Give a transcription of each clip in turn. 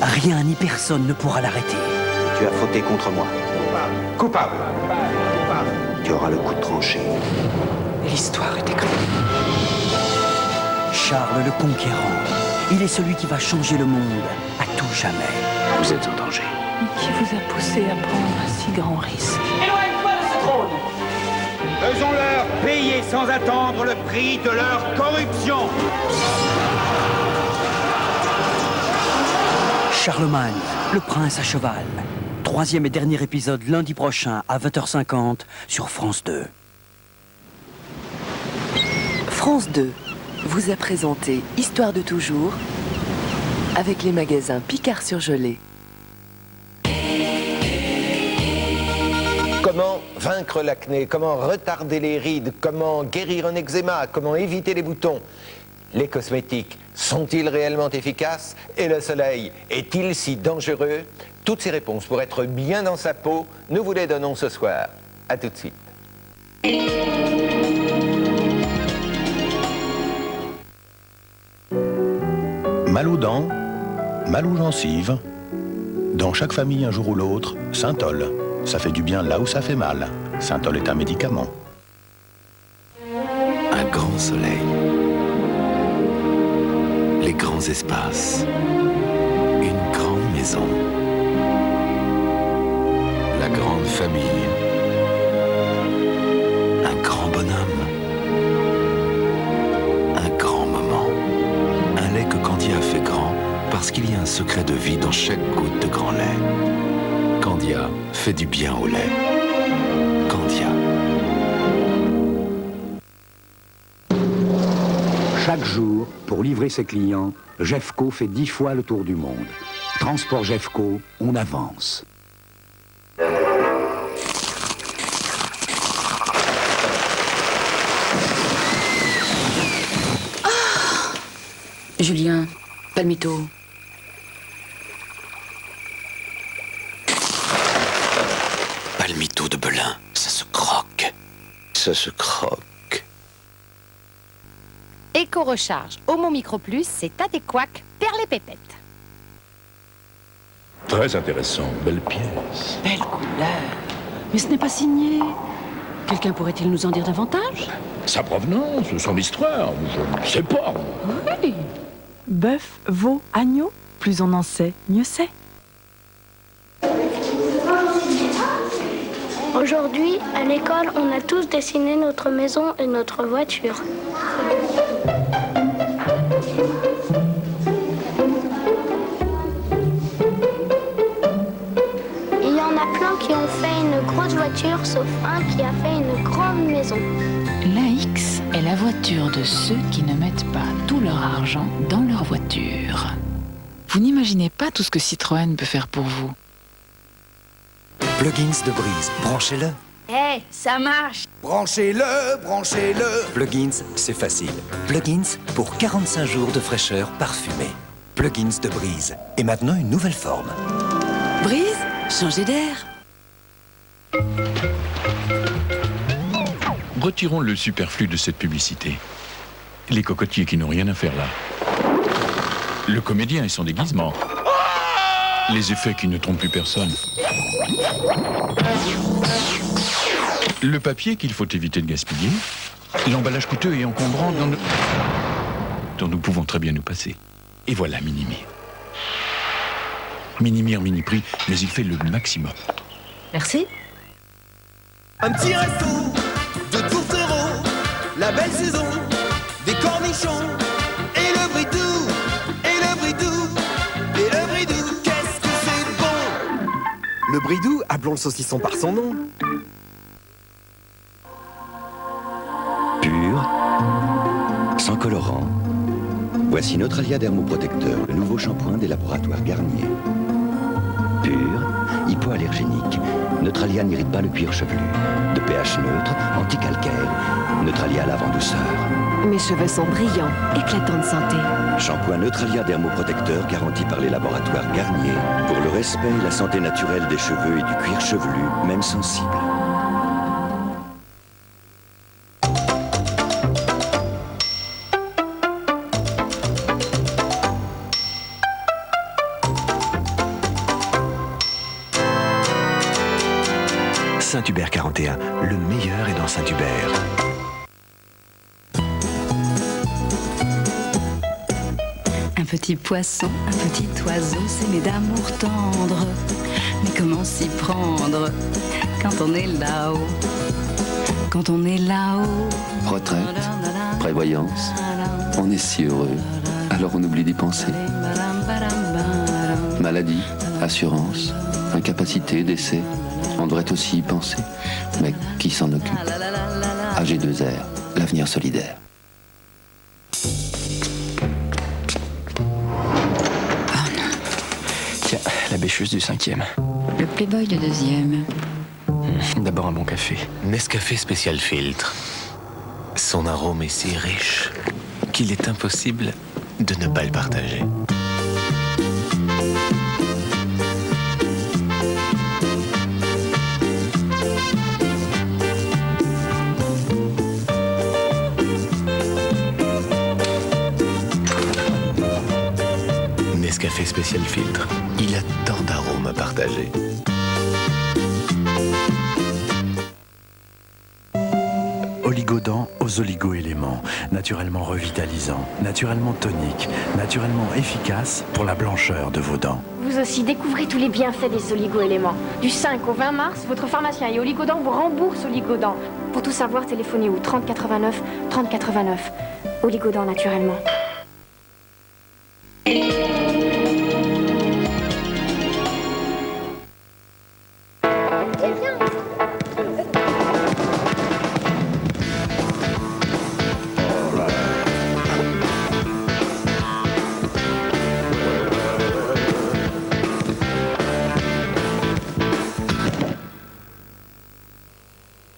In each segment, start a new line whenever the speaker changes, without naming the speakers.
Rien ni personne ne pourra l'arrêter.
Tu as fauté contre moi.
Coupable.
Tu auras le coup de tranché.
L'histoire est écrite. Charles le Conquérant. Il est celui qui va changer le monde à tout jamais.
Vous êtes en danger.
Qui vous a poussé à prendre un si grand risque?
Éloigne-toi de ce trône!
Faisons-leur payer sans attendre le prix de leur corruption.
Charlemagne, le prince à cheval. 3e et dernier épisode lundi prochain à 20h50 sur France 2.
France 2 vous a présenté Histoire de toujours avec les magasins Picard-sur-Gelée.
Comment vaincre l'acné, comment retarder les rides, comment guérir un eczéma, comment éviter les boutons. Les cosmétiques sont-ils réellement efficaces? Et le soleil est-il si dangereux? Toutes ces réponses pour être bien dans sa peau, nous vous les donnons ce soir. A tout de suite.
Mal aux dents, mal aux gencives. Dans chaque famille, un jour ou l'autre, Synthol. Ça fait du bien là où ça fait mal. Synthol est un médicament.
Un grand soleil. Les grands espaces. Une grande maison. La grande famille. Un grand bonhomme. Un grand moment. Un lait que Candia a fait grand parce qu'il y a un secret de vie dans chaque goutte de grand lait. Candia fait du bien au lait. Candia.
Chaque jour, pour livrer ses clients, Jeffco fait 10 fois le tour du monde. Transport Jeffco, on avance.
Julien, palmito.
Palmito de Belin, ça se croque. Ça se croque.
Éco-recharge Homo Micro Plus, c'est adéquat, perles pépettes.
Très intéressant, belle pièce.
Belle couleur. Mais ce n'est pas signé. Quelqu'un pourrait-il nous en dire davantage?
Sa provenance, son histoire, je ne sais pas.
Oui.
Bœuf, veau, agneau, plus on en sait, mieux c'est.
Aujourd'hui, à l'école, on a tous dessiné notre maison et notre voiture. Il y en a plein qui ont fait une grosse voiture, sauf un qui a fait une grande maison.
La X est la voiture de ceux qui ne mettent pas tout leur argent dans leur voiture. Vous n'imaginez pas tout ce que Citroën peut faire pour vous.
Plugins de Breeze, branchez-le.
Hé, ça marche!
Branchez-le, branchez-le. Plugins, c'est facile. Plugins pour 45 jours de fraîcheur parfumée. Plugins de Breeze. Et maintenant une nouvelle forme.
Breeze, changez d'air.
Retirons le superflu de cette publicité. Les cocotiers qui n'ont rien à faire là. Le comédien et son déguisement. Les effets qui ne trompent plus personne. Le papier qu'il faut éviter de gaspiller. L'emballage coûteux et encombrant dont nous pouvons très bien nous passer. Et voilà Minimir. Minimir mini-prix, mais il fait le maximum.
Merci.
Un petit resto de tourtereaux, la belle saison, des cornichons, et le bridou, et le bridou, et le bridou, qu'est-ce que c'est bon!
Le bridou, appelons le saucisson par son nom.
Pur, sans colorant. Voici Neutralia Dermoprotecteur, le nouveau shampoing des laboratoires Garnier. Pur, hypoallergénique. Neutralia n'irrite pas le cuir chevelu. De pH neutre, anticalcaire. Neutralia lave en douceur.
Mes cheveux sont brillants, éclatants de santé.
Shampoing Neutralia Dermoprotecteur garanti par les laboratoires Garnier pour le respect et la santé naturelle des cheveux et du cuir chevelu, même sensible.
Saint-Hubert 41, le meilleur est dans Saint-Hubert.
Un petit poisson, un petit oiseau, s'aimer d'amour tendre. Mais comment s'y prendre quand on est là-haut? Quand on est là-haut.
Retraite, prévoyance, on est si heureux, alors on oublie d'y penser. Maladie, assurance, incapacité, décès, on devrait aussi y penser. Mais qui s'en occupe? AG2R, l'avenir solidaire.
Tiens, la bêcheuse du 5e.
Le playboy de 2e.
D'abord un bon café.
Nescafé spécial filtre. Son arôme est si riche qu'il est impossible de ne pas le partager. Nescafé spécial filtre. Il a tant d'arômes à partager.
Oligodent aux oligo-éléments, naturellement revitalisant, naturellement tonique, naturellement efficace pour la blancheur de vos dents.
Vous aussi, découvrez tous les bienfaits des oligo-éléments. Du 5 au 20 mars, votre pharmacien et Oligodent vous remboursent Oligodent. Pour tout savoir, téléphonez au 30 89 30 89. Oligodent naturellement.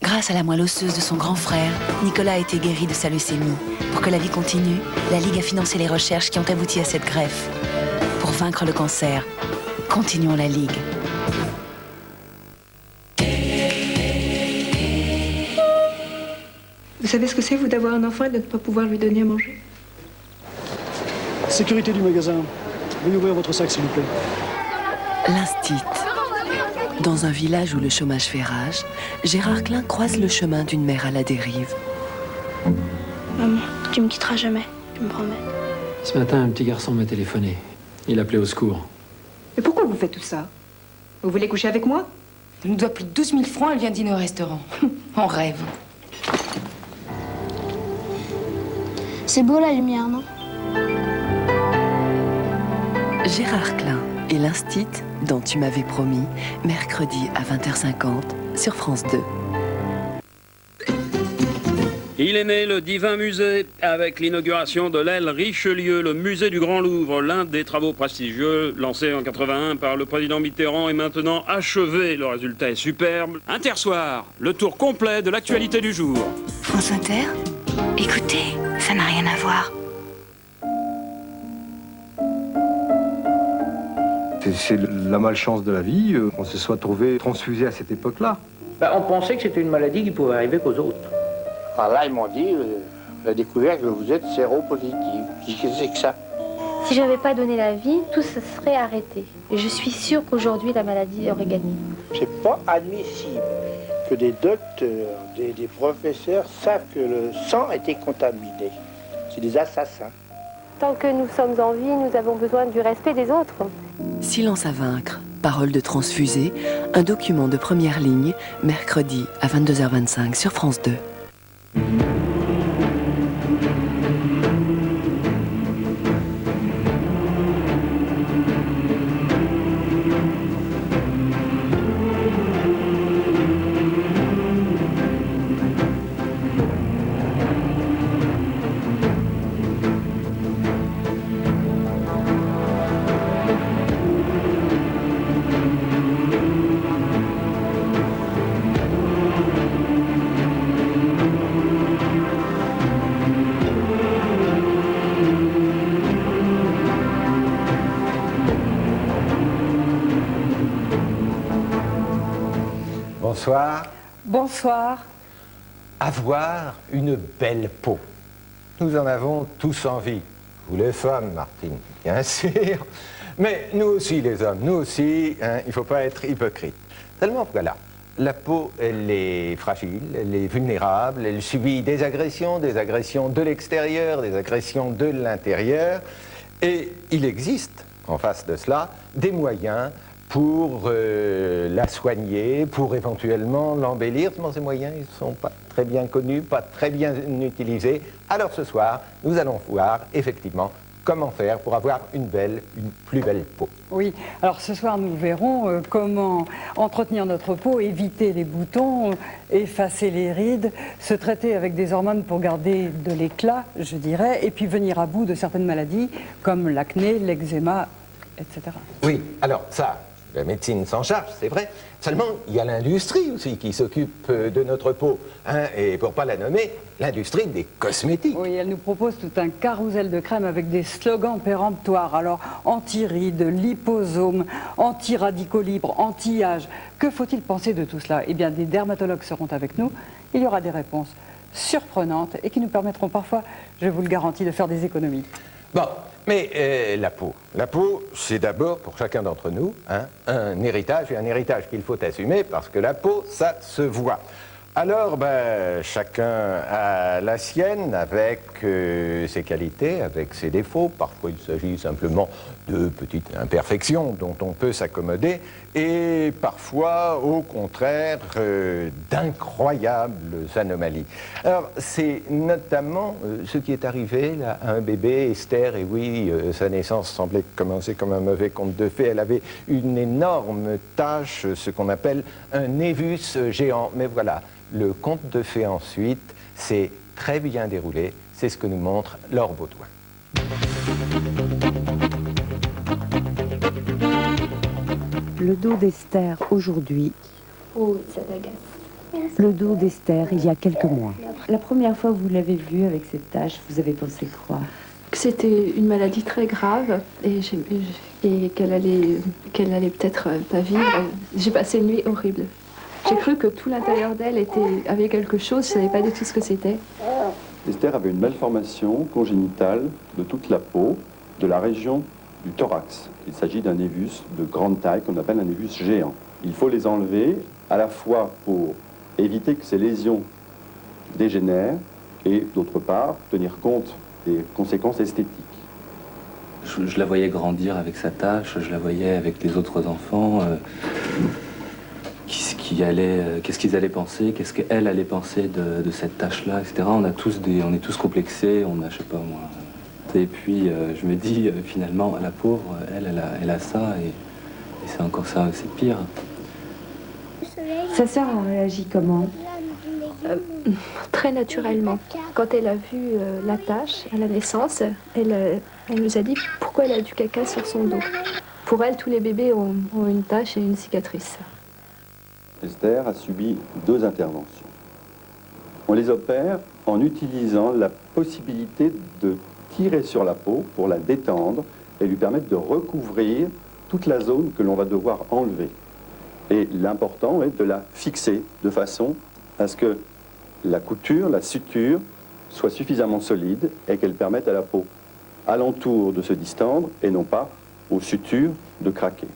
Grâce à la moelle osseuse de son grand frère, Nicolas a été guéri de sa leucémie. Pour que la vie continue, la Ligue a financé les recherches qui ont abouti à cette greffe. Pour vaincre le cancer, continuons la Ligue.
Vous savez ce que c'est, vous, d'avoir un enfant et de ne pas pouvoir lui donner à manger?
Sécurité du magasin. Veuillez ouvrir votre sac, s'il vous plaît.
L'Instit. Dans un village où le chômage fait rage, Gérard Klein croise le chemin d'une mère à la dérive.
Maman, tu me quitteras jamais, tu me promets.
Ce matin, un petit garçon m'a téléphoné. Il appelait au secours.
Mais pourquoi vous faites tout ça? Vous voulez coucher avec moi?
Elle nous doit plus de 12 000 francs, elle vient dîner au restaurant. On rêve.
C'est beau la lumière, non?
Gérard Klein et l'Instit dont tu m'avais promis, mercredi à 20h50 sur France 2.
Il est né le divin musée avec l'inauguration de l'aile Richelieu, le musée du Grand Louvre, l'un des travaux prestigieux lancés en 81 par le président Mitterrand est maintenant achevé. Le résultat est superbe. Intersoir, le tour complet de l'actualité du jour.
France Inter? Écoutez, ça n'a rien à voir.
C'est la malchance de la vie, qu'on se soit trouvé transfusé à cette époque-là.
On pensait que c'était une maladie qui pouvait arriver qu'aux autres.
Alors là, ils m'ont dit, la découverte que vous êtes séropositif. Qu'est-ce que c'est que ça?
Si je n'avais pas donné la vie, tout se serait arrêté. Et je suis sûre qu'aujourd'hui, la maladie aurait gagné.
C'est pas admissible que des docteurs, des professeurs savent que le sang a été contaminé. C'est des assassins.
Tant que nous sommes en vie, nous avons besoin du respect des autres.
Silence à vaincre, parole de transfusé, un document de première ligne, mercredi à 22h25 sur France 2.
Bonsoir.
Bonsoir.
Avoir une belle peau. Nous en avons tous envie. Vous les femmes, Martine, bien sûr. Mais nous aussi les hommes, nous aussi, hein, il ne faut pas être hypocrite. Seulement voilà, la peau, elle est fragile, elle est vulnérable, elle subit des agressions de l'extérieur, des agressions de l'intérieur, et il existe, en face de cela, des moyens pour la soigner, pour éventuellement l'embellir. Seulement ces moyens, ils ne sont pas très bien connus, pas très bien utilisés. Alors ce soir, nous allons voir effectivement comment faire pour avoir une plus belle peau.
Oui, alors ce soir nous verrons comment entretenir notre peau, éviter les boutons, effacer les rides, se traiter avec des hormones pour garder de l'éclat, je dirais, et puis venir à bout de certaines maladies comme l'acné, l'eczéma, etc.
Oui, alors ça, la médecine s'en charge, c'est vrai. Seulement, il y a l'industrie aussi qui s'occupe de notre peau. Hein, et pour ne pas la nommer, l'industrie des cosmétiques.
Oui, elle nous propose tout un carrousel de crèmes avec des slogans péremptoires. Alors, anti-rides, liposome, anti-radicaux libres, anti-âge. Que faut-il penser de tout cela? Eh bien, des dermatologues seront avec nous. Il y aura des réponses surprenantes et qui nous permettront parfois, je vous le garantis, de faire des économies.
Bon, mais la peau, c'est d'abord pour chacun d'entre nous un héritage, et un héritage qu'il faut assumer parce que la peau, ça se voit. Alors, chacun a la sienne avec ses qualités, avec ses défauts. Parfois, il s'agit simplement de petites imperfections dont on peut s'accommoder et parfois, au contraire, d'incroyables anomalies. Alors, c'est notamment ce qui est arrivé là, à un bébé, Esther, et oui, sa naissance semblait commencer comme un mauvais conte de fées. Elle avait une énorme tache, ce qu'on appelle un névus géant. Mais voilà. Le conte de fées ensuite s'est très bien déroulé, c'est ce que nous montre Laure Baudouin.
Le dos d'Esther aujourd'hui.
Oh, ça t'agace.
Le dos d'Esther il y a quelques mois. La première fois que vous l'avez vue avec cette tache, vous avez pensé quoi?
Que c'était une maladie très grave et qu'elle allait peut-être pas vivre. J'ai passé une nuit horrible. J'ai cru que tout l'intérieur d'elle avait quelque chose, je ne savais pas du tout ce que c'était.
Esther avait une malformation congénitale de toute la peau, de la région du thorax. Il s'agit d'un névus de grande taille qu'on appelle un névus géant. Il faut les enlever à la fois pour éviter que ces lésions dégénèrent et d'autre part tenir compte des conséquences esthétiques.
Je la voyais grandir avec sa tache, je la voyais avec les autres enfants. Qu'est-ce qu'ils allaient penser, qu'est-ce qu'elle allait penser de cette tâche-là, etc. On est tous complexés, on a, je sais pas moi. Et puis je me dis, finalement, la pauvre, elle a ça, et c'est encore ça, c'est pire.
Sa sœur a réagi comment?
Très naturellement. Quand elle a vu la tache à la naissance, elle nous a dit pourquoi elle a du caca sur son dos. Pour elle, tous les bébés ont une tache et une cicatrice.
Esther a subi 2 interventions. On les opère en utilisant la possibilité de tirer sur la peau pour la détendre et lui permettre de recouvrir toute la zone que l'on va devoir enlever. Et l'important est de la fixer de façon à ce que la couture, la suture, soit suffisamment solide et qu'elle permette à la peau alentour de se distendre et non pas aux sutures de craquer.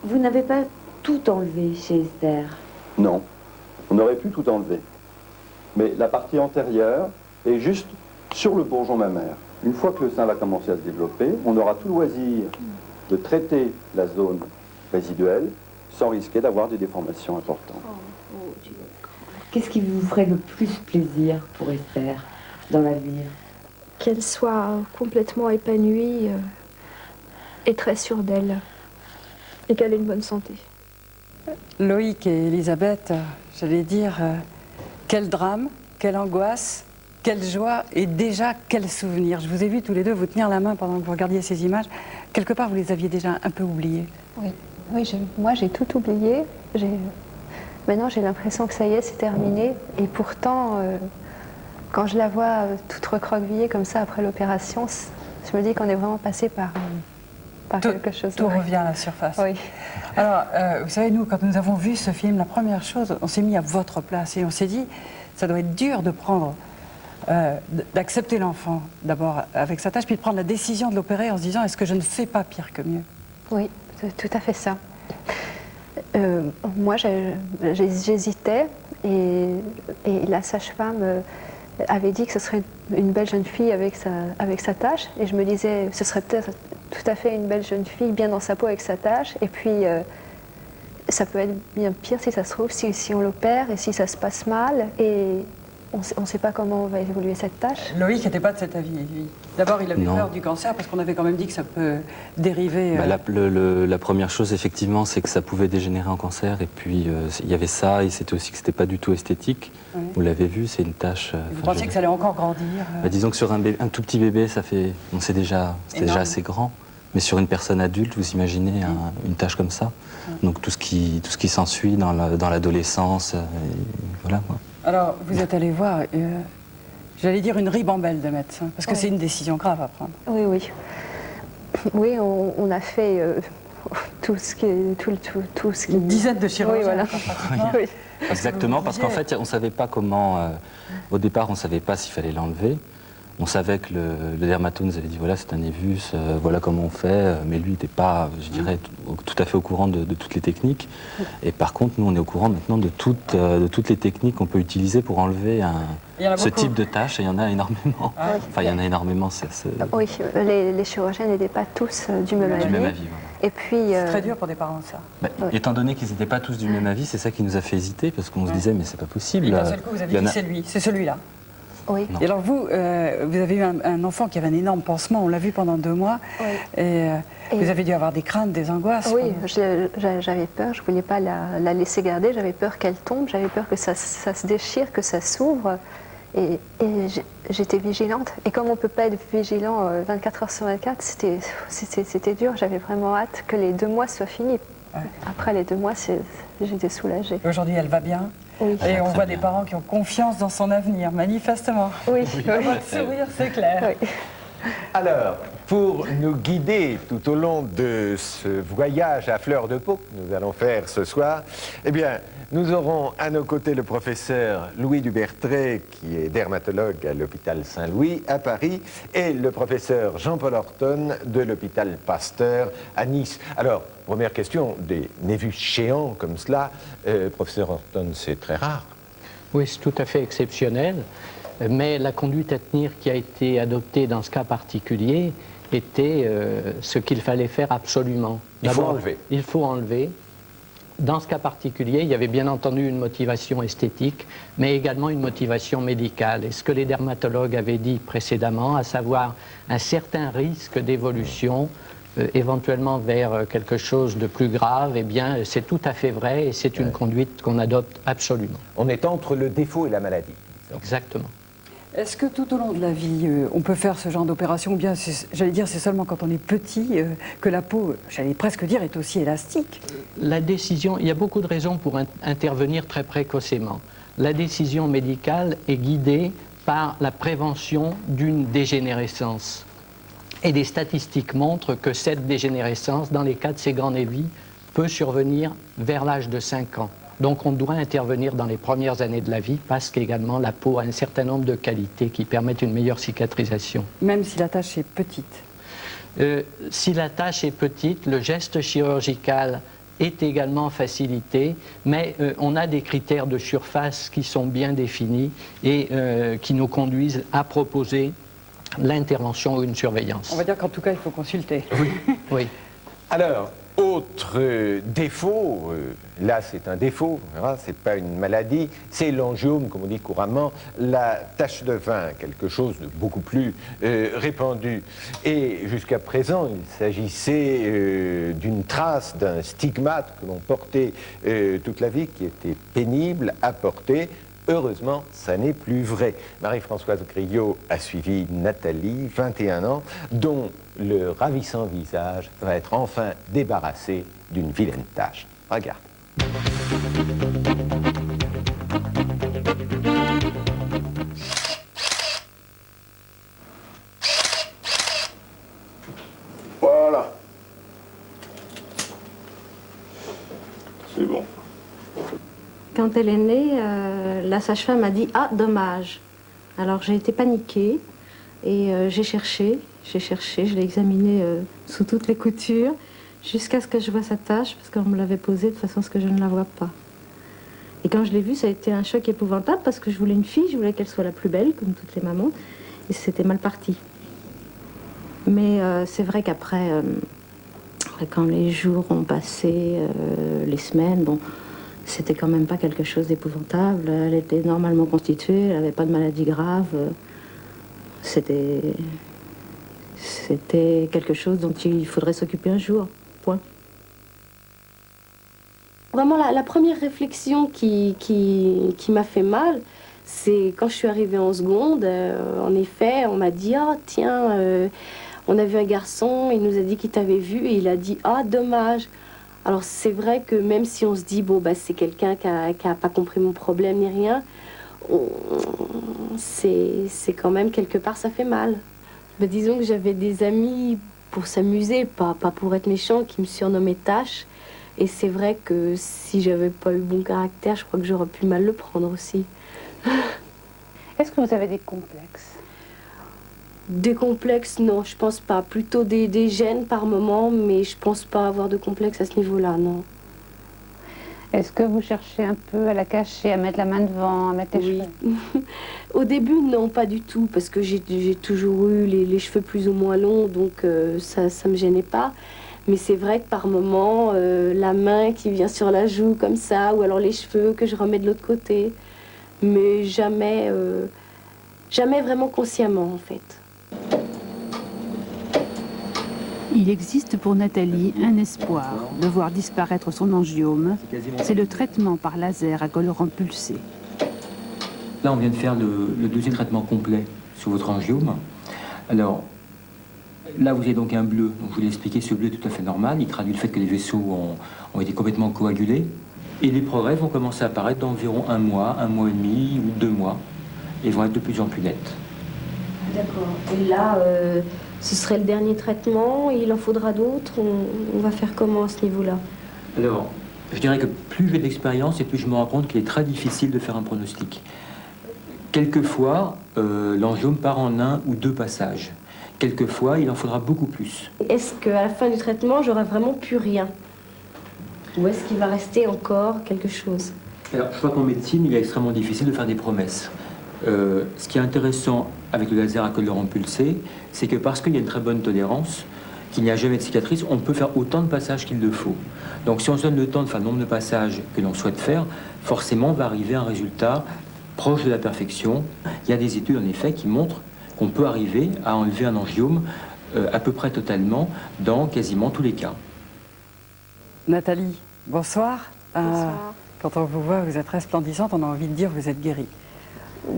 Vous n'avez pas tout enlevé chez Esther?
Non, on aurait pu tout enlever. Mais la partie antérieure est juste sur le bourgeon mammaire. Une fois que le sein va commencer à se développer, on aura tout loisir de traiter la zone résiduelle sans risquer d'avoir des déformations importantes.
Qu'est-ce qui vous ferait le plus plaisir pour Esther dans l'avenir?
Qu'elle soit complètement épanouie et très sûre d'elle. Et qu'elle ait une bonne santé.
Loïc et Elisabeth, j'allais dire, quel drame, quelle angoisse, quelle joie et déjà quel souvenir. Je vous ai vu tous les deux vous tenir la main pendant que vous regardiez ces images. Quelque part, vous les aviez déjà un peu oubliées.
Oui, moi j'ai tout oublié. Maintenant j'ai l'impression que ça y est, c'est terminé. Et pourtant, quand je la vois toute recroquevillée comme ça après l'opération, je me dis qu'on est vraiment passé par quelque chose.
Tout revient à la surface.
Oui.
Alors, vous savez, nous, quand nous avons vu ce film, la première chose, on s'est mis à votre place et on s'est dit, ça doit être dur de prendre, d'accepter l'enfant d'abord avec sa tâche, puis de prendre la décision de l'opérer en se disant, est-ce que je ne fais pas pire que mieux?
Oui, c'est tout à fait ça. Moi, j'hésitais et la sage-femme avait dit que ce serait une belle jeune fille avec sa tache. Et je me disais, ce serait peut-être tout à fait une belle jeune fille, bien dans sa peau avec sa tache. Et puis, ça peut être bien pire si ça se trouve, si on l'opère et si ça se passe mal. Et on ne sait pas comment va évoluer cette tâche.
Loïc n'était pas de cet avis, lui. D'abord, il avait peur du cancer parce qu'on avait quand même dit que ça peut dériver...
La première chose, effectivement, c'est que ça pouvait dégénérer en cancer. Et puis, il y avait ça, et c'était aussi que c'était pas du tout esthétique. Ouais. Vous l'avez vu, c'est une tâche...
Vous pensiez que ça allait encore grandir
disons que sur un tout petit bébé, c'était déjà assez grand. Mais sur une personne adulte, vous imaginez une tâche comme ça. Donc tout ce qui s'ensuit dans l'adolescence, voilà.
Alors, vous êtes allé voir, j'allais dire une ribambelle de médecins, parce que c'est une décision grave à prendre.
Oui, oui. Oui, on a fait tout ce qui...
Une dizaine de chirurgiens.
Oui, voilà.
Oui. Exactement, parce qu'en fait, on ne savait pas comment... au départ, on ne savait pas s'il fallait l'enlever. On savait que le dermatologue nous avait dit, voilà, c'est un névus, voilà comment on fait, mais lui n'était pas, je dirais, tout à fait au courant de toutes les techniques. Et par contre, nous, on est au courant maintenant de toutes les techniques qu'on peut utiliser pour enlever ce type de tâches, et il y en a énormément.
Ah, oui.
Enfin, il y en a énormément.
Oui, les chirurgiens n'étaient pas tous du même avis.
Voilà.
Et puis...
C'est très dur pour des parents, ça.
Oui. Étant donné qu'ils n'étaient pas tous du même avis, c'est ça qui nous a fait hésiter, parce qu'on se disait, mais c'est pas possible.
Et d'un seul coup, vous avez dit, c'est lui, c'est celui-là.
Oui.
Et alors vous avez eu un enfant qui avait un énorme pansement, on l'a vu pendant 2 mois, et vous avez dû avoir des craintes, des angoisses.
Oui, j'avais peur, je ne voulais pas la laisser garder, j'avais peur qu'elle tombe, j'avais peur que ça se déchire, que ça s'ouvre, et j'étais vigilante. Et comme on ne peut pas être vigilant 24 heures sur 24, c'était dur, j'avais vraiment hâte que les 2 mois soient finis. Ouais. Après les 2 mois, j'étais soulagée.
Aujourd'hui, elle va bien.
Oui.
Et on voit des parents qui ont confiance dans son avenir, manifestement.
Oui.
Votre sourire, c'est clair.
Oui. Alors, pour nous guider tout au long de ce voyage à fleur de peau que nous allons faire ce soir, eh bien, nous aurons à nos côtés le professeur Louis Dubertret, qui est dermatologue à l'hôpital Saint-Louis à Paris, et le professeur Jean-Paul Horton de l'hôpital Pasteur à Nice. Alors, première question, des névus géants comme cela, professeur Horton, c'est très rare.
Oui, c'est tout à fait exceptionnel, mais la conduite à tenir qui a été adoptée dans ce cas particulier était ce qu'il fallait faire absolument.
Il faut enlever.
Il faut enlever. Dans ce cas particulier, il y avait bien entendu une motivation esthétique, mais également une motivation médicale. Et ce que les dermatologues avaient dit précédemment, à savoir un certain risque d'évolution, éventuellement vers quelque chose de plus grave, eh bien, c'est tout à fait vrai et c'est une conduite qu'on adopte absolument.
On est entre le défaut et la maladie.
Exactement.
Est-ce que tout au long de la vie, on peut faire ce genre d'opération, ou bien, j'allais dire, c'est seulement quand on est petit que la peau, j'allais presque dire, est aussi élastique?
La décision, il y a beaucoup de raisons pour intervenir très précocement. La décision médicale est guidée par la prévention d'une dégénérescence. Et des statistiques montrent que cette dégénérescence, dans les cas de ces grands névis, peut survenir vers l'âge de 5 ans. Donc on doit intervenir dans les premières années de la vie parce qu'également la peau a un certain nombre de qualités qui permettent une meilleure cicatrisation.
Même si la tâche est petite?
Si la tâche est petite, le geste chirurgical est également facilité, mais on a des critères de surface qui sont bien définis et qui nous conduisent à proposer l'intervention ou une surveillance.
On va dire qu'en tout cas, il faut consulter.
Oui, oui.
Alors, autre défaut, là c'est un défaut, hein, c'est pas une maladie, c'est l'angiome, comme on dit couramment, la tache de vin, quelque chose de beaucoup plus répandu. Et jusqu'à présent, il s'agissait d'une trace, d'un stigmate que l'on portait toute la vie, qui était pénible à porter. Heureusement, ça n'est plus vrai. Marie-Françoise Griot a suivi Nathalie, 21 ans, dont le ravissant visage va être enfin débarrassé d'une vilaine tache. Regarde.
Voilà. C'est bon.
Quand elle est née, la sage-femme a dit « Ah, dommage !» Alors j'ai été paniquée et j'ai cherché, je l'ai examinée sous toutes les coutures. Jusqu'à ce que je vois sa tache, parce qu'on me l'avait posée de façon à ce que je ne la vois pas. Et quand je l'ai vue, ça a été un choc épouvantable, parce que je voulais une fille, je voulais qu'elle soit la plus belle, comme toutes les mamans, et c'était mal parti. Mais c'est vrai qu'après, quand les jours ont passé, les semaines, bon, c'était quand même pas quelque chose d'épouvantable. Elle était normalement constituée, elle n'avait pas de maladie grave. C'était quelque chose dont il faudrait s'occuper un jour, point.
Vraiment, la première réflexion qui m'a fait mal, c'est quand je suis arrivée en seconde. En effet, on m'a dit « Ah, tiens, on a vu un garçon, il nous a dit qu'il t'avait vu et il a dit « Ah, dommage ». Alors c'est vrai que même si on se dit « Bon, bah, c'est quelqu'un qui a pas compris mon problème ni rien », c'est quand même quelque part, ça fait mal. Mais disons que j'avais des amis pour s'amuser, pas pour être méchant, qui me surnommaient Tache. Et c'est vrai que si j'avais pas eu bon caractère, je crois que j'aurais pu mal le prendre aussi.
Est-ce que vous avez des complexes?
Des complexes, non, je pense pas. Plutôt des gênes par moment, mais je pense pas avoir de complexes à ce niveau-là, non.
Est-ce que vous cherchez un peu à la cacher, à mettre la main devant, à mettre les cheveux?
Au début, non, pas du tout, parce que j'ai toujours eu les cheveux plus ou moins longs, donc ça me gênait pas. Mais c'est vrai que par moment, la main qui vient sur la joue comme ça, ou alors les cheveux que je remets de l'autre côté. Mais jamais, jamais vraiment consciemment, en fait.
Il existe pour Nathalie un espoir de voir disparaître son angiome. C'est le traitement par laser à colorant pulsé.
Là, on vient de faire le deuxième traitement complet sur votre angiome. Alors, là, vous avez donc un bleu. Donc, je vous l'ai expliqué, ce bleu est tout à fait normal. Il traduit le fait que les vaisseaux ont été complètement coagulés. Et les progrès vont commencer à apparaître dans environ un mois et demi ou 2 mois. Et vont être de plus en plus nets.
D'accord. Et là, ce serait le dernier traitement, et il en faudra d'autres. On va faire comment à ce niveau-là?
Alors, je dirais que plus j'ai d'expérience et plus je me rends compte qu'il est très difficile de faire un pronostic. Quelquefois, l'angiome part en 1 ou 2 passages. Quelquefois, il en faudra beaucoup plus.
Est-ce qu'à la fin du traitement, j'aurai vraiment plus rien? Ou est-ce qu'il va rester encore quelque chose?
Alors, je crois qu'en médecine, il est extrêmement difficile de faire des promesses. Ce qui est intéressant avec le laser à colorant pulsé, c'est que parce qu'il y a une très bonne tolérance, qu'il n'y a jamais de cicatrice, on peut faire autant de passages qu'il le faut. Donc si on se donne le temps de faire le nombre de passages que l'on souhaite faire, forcément on va arriver à un résultat proche de la perfection. Il y a des études en effet qui montrent qu'on peut arriver à enlever un angiome à peu près totalement dans quasiment tous les cas.
Nathalie, bonsoir.
Bonsoir.
Quand on vous voit, vous êtes resplendissante, on a envie de dire que vous êtes guérie.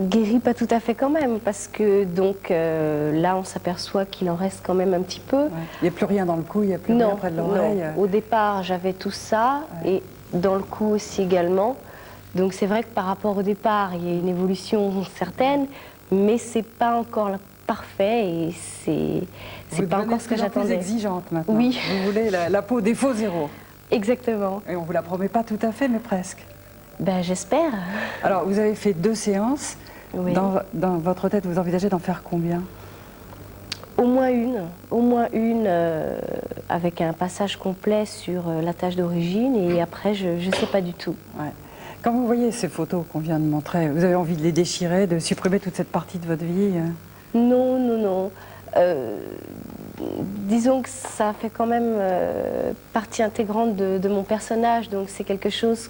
Guéri, pas tout à fait quand même, parce que donc là on s'aperçoit qu'il en reste quand même un petit peu.
Ouais. Il n'y a plus rien dans le cou, il n'y a plus rien près de l'oreille.
Non. Au départ j'avais tout ça, et dans le cou aussi également. Donc c'est vrai que par rapport au départ, il y a une évolution certaine, mais c'est pas encore parfait et c'est pas encore ce que j'attendais.
Vous êtes exigeante maintenant.
Oui.
Vous voulez la peau défaut zéro.
Exactement.
Et on vous la promet pas tout à fait, mais presque.
Ben j'espère.
Alors vous avez fait 2 séances.
Oui.
Dans votre tête, vous envisagez d'en faire combien?
Au moins une, avec un passage complet sur la tache d'origine, et après je ne sais pas du tout.
Ouais. Quand vous voyez ces photos qu'on vient de montrer, vous avez envie de les déchirer, de supprimer toute cette partie de votre vie?
Non, non, non. Disons que ça fait quand même partie intégrante de mon personnage, donc c'est quelque chose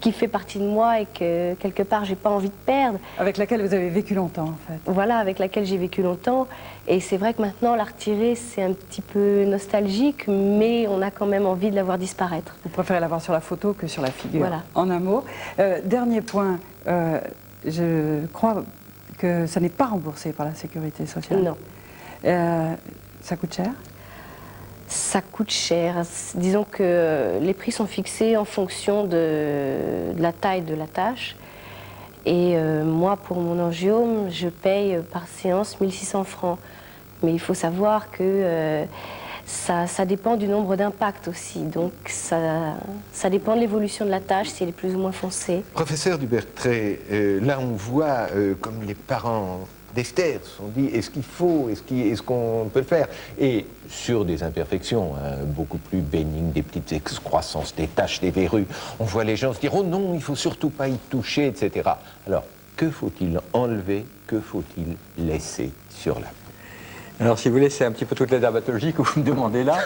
qui fait partie de moi et que quelque part j'ai pas envie de perdre.
Avec laquelle vous avez vécu longtemps en fait.
Voilà, avec laquelle j'ai vécu longtemps, et c'est vrai que maintenant la retirer c'est un petit peu nostalgique, mais on a quand même envie de la voir disparaître.
Vous préférez la voir sur la photo que sur la figure?
Voilà.
En un mot. Dernier point, je crois que ça n'est pas remboursé par la sécurité sociale.
Non.
Ça coûte cher?
Ça coûte cher. Disons que les prix sont fixés en fonction de la taille de la tâche. Et moi, pour mon angiome, je paye par séance 1 600 francs. Mais il faut savoir que ça dépend du nombre d'impacts aussi. Donc ça dépend de l'évolution de la tâche, si elle est plus ou moins foncée.
Professeur Dubertret, là on voit comme les parents d'Esther, se sont dit, est-ce qu'il faut, est-ce qu'on peut le faire? Et sur des imperfections beaucoup plus bénignes, des petites excroissances, des taches, des verrues, on voit les gens se dire, oh non, il ne faut surtout pas y toucher, etc. Alors, que faut-il enlever? Que faut-il laisser sur la peau?
Alors, si vous voulez, c'est un petit peu toute la dermatologie que vous me demandez là.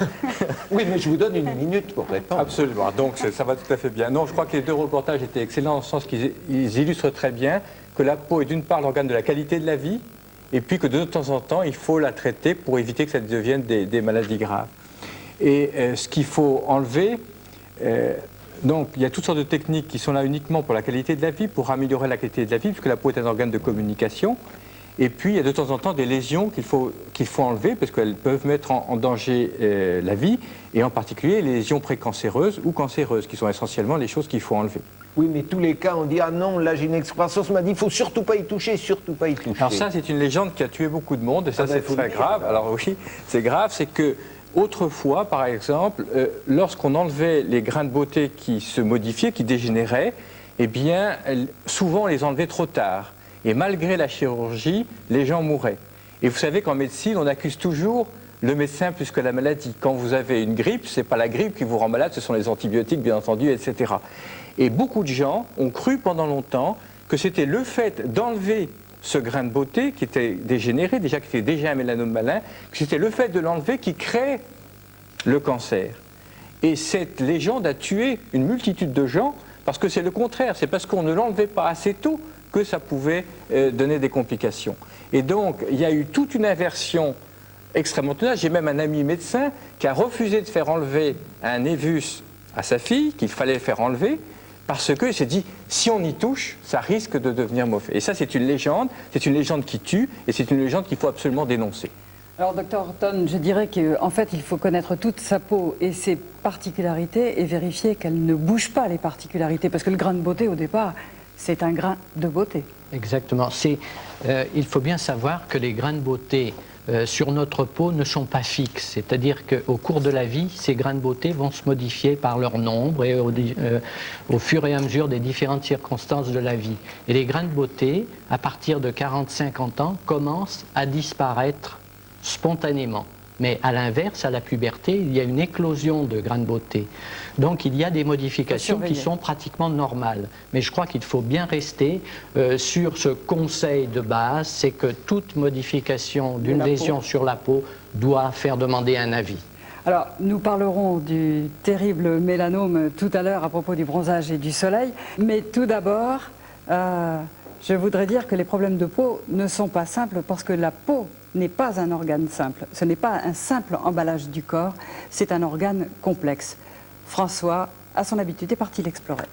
Oui, mais je vous donne 1 minute pour répondre.
Absolument, donc ça va tout à fait bien. Non, je crois que les 2 reportages étaient excellents, dans le sens qu'ils illustrent très bien que la peau est d'une part l'organe de la qualité de la vie, et puis que de temps en temps, il faut la traiter pour éviter que ça devienne des maladies graves. Et ce qu'il faut enlever, donc il y a toutes sortes de techniques qui sont là uniquement pour la qualité de la vie, pour améliorer la qualité de la vie, puisque la peau est un organe de communication. Et puis, il y a de temps en temps des lésions qu'il faut enlever parce qu'elles peuvent mettre en danger la vie, et en particulier les lésions précancéreuses ou cancéreuses, qui sont essentiellement les choses qu'il faut enlever.
Oui, mais tous les cas, on dit, ah non, là j'ai une excroissance, on m'a dit, il ne faut surtout pas y toucher, surtout pas y toucher.
Alors ça, c'est une légende qui a tué beaucoup de monde, et ça, c'est très grave. Alors oui, c'est grave, c'est que autrefois, par exemple, lorsqu'on enlevait les grains de beauté qui se modifiaient, qui dégénéraient, eh bien, souvent on les enlevait trop tard. Et malgré la chirurgie, les gens mouraient. Et vous savez qu'en médecine, on accuse toujours le médecin plus que la maladie. Quand vous avez une grippe, ce n'est pas la grippe qui vous rend malade, ce sont les antibiotiques, bien entendu, etc. Et beaucoup de gens ont cru pendant longtemps que c'était le fait d'enlever ce grain de beauté qui était dégénéré, qui était déjà un mélanome malin, que c'était le fait de l'enlever qui crée le cancer. Et cette légende a tué une multitude de gens, parce que c'est le contraire, c'est parce qu'on ne l'enlevait pas assez tôt que ça pouvait donner des complications. Et donc, il y a eu toute une inversion extrêmement tenace. J'ai même un ami médecin qui a refusé de faire enlever un névus à sa fille, qu'il fallait faire enlever, parce qu'il s'est dit, si on y touche, ça risque de devenir mauvais. Et ça, c'est une légende qui tue, et c'est une légende qu'il faut absolument dénoncer.
Alors, Dr Horton, je dirais qu'en fait, il faut connaître toute sa peau et ses particularités et vérifier qu'elle ne bouge pas, les particularités, parce que le grain de beauté, au départ, c'est un grain de beauté.
Exactement. Il faut bien savoir que les grains de beauté sur notre peau ne sont pas fixes. C'est-à-dire qu'au cours de la vie, ces grains de beauté vont se modifier par leur nombre et au fur et à mesure des différentes circonstances de la vie. Et les grains de beauté, à partir de 40-50 ans, commencent à disparaître spontanément. Mais à l'inverse, à la puberté, il y a une éclosion de grains de beauté. Donc il y a des modifications qui sont pratiquement normales. Mais je crois qu'il faut bien rester sur ce conseil de base, c'est que toute modification d'une lésion sur la peau doit faire demander un avis.
Alors, nous parlerons du terrible mélanome tout à l'heure à propos du bronzage et du soleil. Mais tout d'abord, je voudrais dire que les problèmes de peau ne sont pas simples parce que la peau n'est pas un organe simple. Ce n'est pas un simple emballage du corps, c'est un organe complexe. François, à son habitude, est parti l'explorer.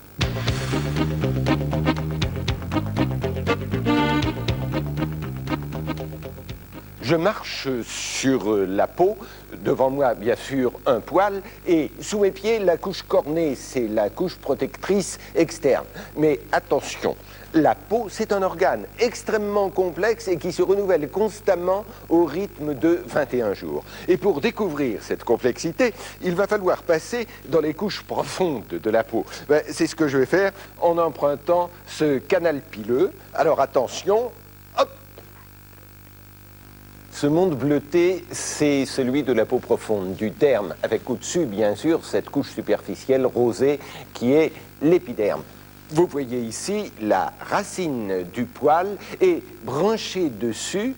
Je marche sur la peau, devant moi bien sûr un poil, et sous mes pieds la couche cornée, c'est la couche protectrice externe. Mais attention, la peau c'est un organe extrêmement complexe et qui se renouvelle constamment au rythme de 21 jours. Et pour découvrir cette complexité, il va falloir passer dans les couches profondes de la peau. C'est ce que je vais faire en empruntant ce canal pileux. Alors attention, hop! Ce monde bleuté, c'est celui de la peau profonde, du derme, avec au-dessus, bien sûr, cette couche superficielle rosée qui est l'épiderme. Vous voyez ici la racine du poil et branchée dessus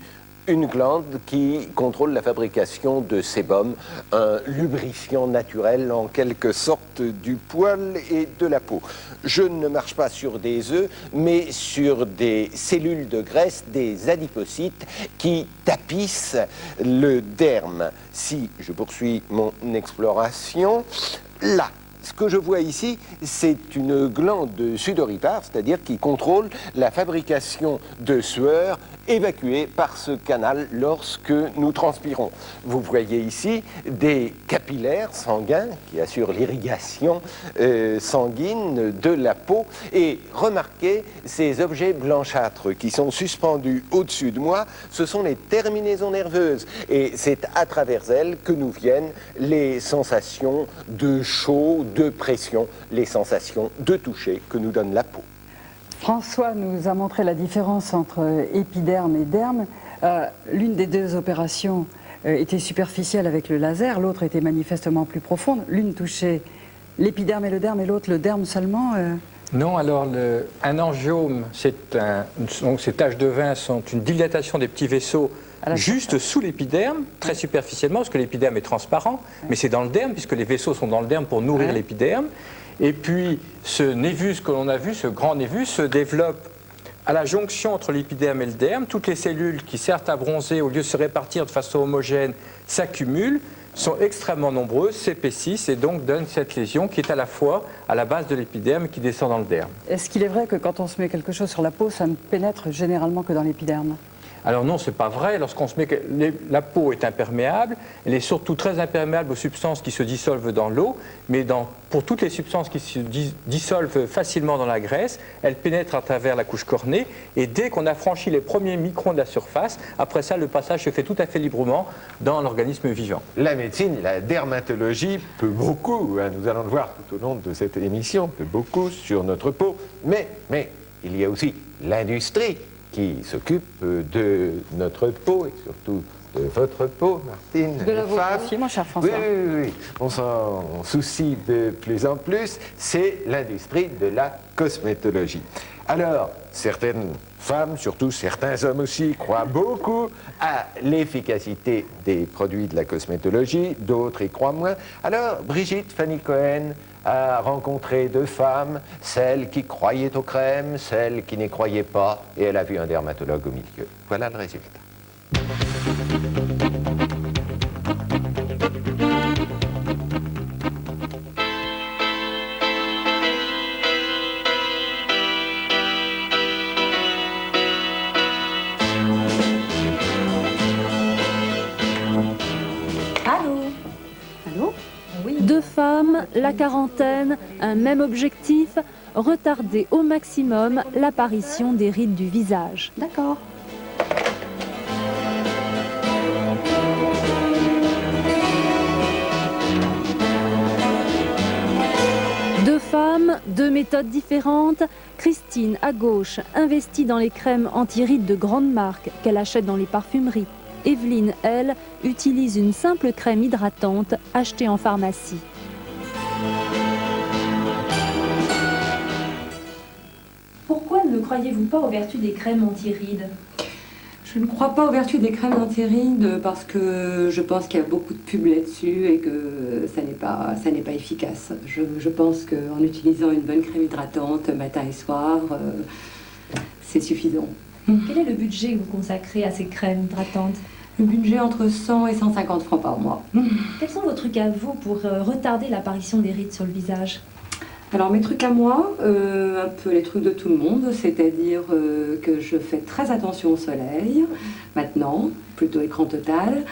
une glande qui contrôle la fabrication de sébum, un lubrifiant naturel en quelque sorte du poil et de la peau. Je ne marche pas sur des œufs, mais sur des cellules de graisse, des adipocytes qui tapissent le derme. Si je poursuis mon exploration, là, ce que je vois ici, c'est une glande sudoripare, c'est-à-dire qui contrôle la fabrication de sueur évacuée par ce canal lorsque nous transpirons. Vous voyez ici des capillaires sanguins qui assurent l'irrigation sanguine de la peau. Et remarquez ces objets blanchâtres qui sont suspendus au-dessus de moi, ce sont les terminaisons nerveuses. Et c'est à travers elles que nous viennent les sensations de chaud, de pression, les sensations de toucher que nous donne la peau.
François nous a montré la différence entre épiderme et derme. L'une des deux opérations était superficielle avec le laser, l'autre était manifestement plus profonde. L'une touchait l'épiderme et le derme derme seulement.
Non, alors un angiome, donc ces taches de vin sont une dilatation des petits vaisseaux juste sous l'épiderme, très superficiellement, parce que l'épiderme est transparent, mais c'est dans le derme, puisque les vaisseaux sont dans le derme pour nourrir l'épiderme. Et puis ce névus que l'on a vu, ce grand névus, se développe à la jonction entre l'épiderme et le derme. Toutes les cellules qui servent à bronzer, au lieu de se répartir de façon homogène, s'accumulent, sont extrêmement nombreuses, s'épaississent et donc donnent cette lésion qui est à la fois à la base de l'épiderme et qui descend dans le derme.
Est-ce qu'il est vrai que quand on se met quelque chose sur la peau, ça ne pénètre généralement que dans l'épiderme?
Alors non, c'est pas vrai. Lorsqu'on se met, la peau est imperméable. Elle est surtout très imperméable aux substances qui se dissolvent dans l'eau, mais pour toutes les substances qui se dissolvent facilement dans la graisse, elle pénètre à travers la couche cornée. Et dès qu'on a franchi les premiers microns de la surface, après ça, le passage se fait tout à fait librement dans l'organisme vivant.
La médecine, la dermatologie peut beaucoup, nous allons le voir tout au long de cette émission, peut beaucoup sur notre peau. Mais il y a aussi l'industrie qui s'occupe de notre peau et surtout de votre peau, Martine.
De la vôtre aussi, mon cher François.
Oui. On s'en soucie de plus en plus. C'est l'industrie de la cosmétologie. Alors, certaines femmes, surtout certains hommes aussi, croient beaucoup à l'efficacité des produits de la cosmétologie, d'autres y croient moins. Alors, Brigitte Fanny Cohen a rencontré deux femmes, celles qui croyaient aux crèmes, celles qui n'y croyaient pas, et elle a vu un dermatologue au milieu. Voilà le résultat.
Deux femmes, la quarantaine, un même objectif, retarder au maximum l'apparition des rides du visage.
D'accord.
Deux femmes, deux méthodes différentes. Christine, à gauche, investie dans les crèmes anti-rides de grande marque qu'elle achète dans les parfumeries. Evelyne, elle, utilise une simple crème hydratante achetée en pharmacie.
Pourquoi ne croyez-vous pas aux vertus des crèmes anti-rides?
Je ne crois pas aux vertus des crèmes anti-rides parce que je pense qu'il y a beaucoup de pubs là-dessus et que ça n'est pas efficace. Je pense qu'en utilisant une bonne crème hydratante matin et soir, c'est suffisant.
Quel est le budget que vous consacrez à ces crèmes hydratantes?
Le budget entre 100 et 150 francs par mois.
Quels sont vos trucs à vous pour retarder l'apparition des rides sur le visage?
Alors mes trucs à moi, un peu les trucs de tout le monde, c'est-à-dire que je fais très attention au soleil, maintenant, plutôt écran total,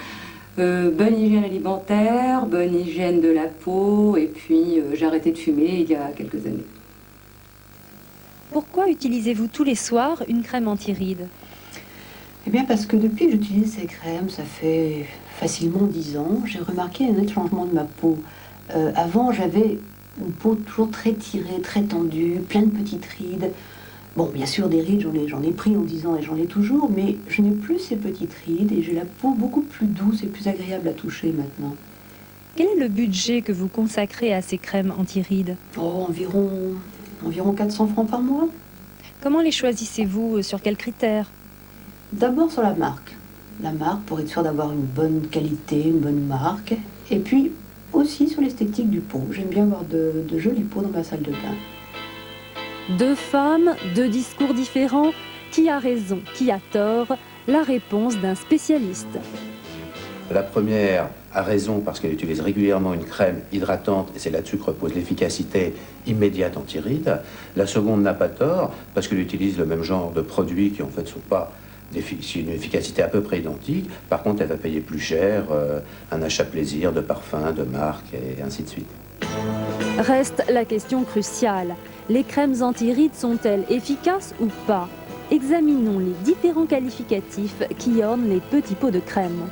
bonne hygiène alimentaire, bonne hygiène de la peau, et puis j'ai arrêté de fumer il y a quelques années.
Pourquoi utilisez-vous tous les soirs une crème anti-rides?
Eh bien parce que depuis que j'utilise ces crèmes, ça fait facilement 10 ans, j'ai remarqué un net changement de ma peau. Avant, j'avais une peau toujours très tirée, très tendue, plein de petites rides. Bon, bien sûr, des rides, j'en ai pris en 10 ans et j'en ai toujours, mais je n'ai plus ces petites rides et j'ai la peau beaucoup plus douce et plus agréable à toucher maintenant.
Quel est le budget que vous consacrez à ces crèmes anti-rides?
Oh, environ 400 francs par mois.
Comment les choisissez-vous? Sur quels critères?
D'abord sur la marque. La marque pour être sûr d'avoir une bonne qualité, une bonne marque. Et puis aussi sur l'esthétique du pot. J'aime bien avoir de jolies peaux dans ma salle de bain.
Deux femmes, deux discours différents. Qui a raison, qui a tort? La réponse d'un spécialiste.
La première a raison parce qu'elle utilise régulièrement une crème hydratante et c'est là-dessus que repose l'efficacité immédiate anti-rides. La seconde n'a pas tort parce qu'elle utilise le même genre de produits qui en fait sont pas une efficacité à peu près identique. Par contre, elle va payer plus cher un achat plaisir de parfums, de marques et ainsi de suite.
Reste la question cruciale. Les crèmes anti-rides sont-elles efficaces ou pas? Examinons les différents qualificatifs qui ornent les petits pots de crème.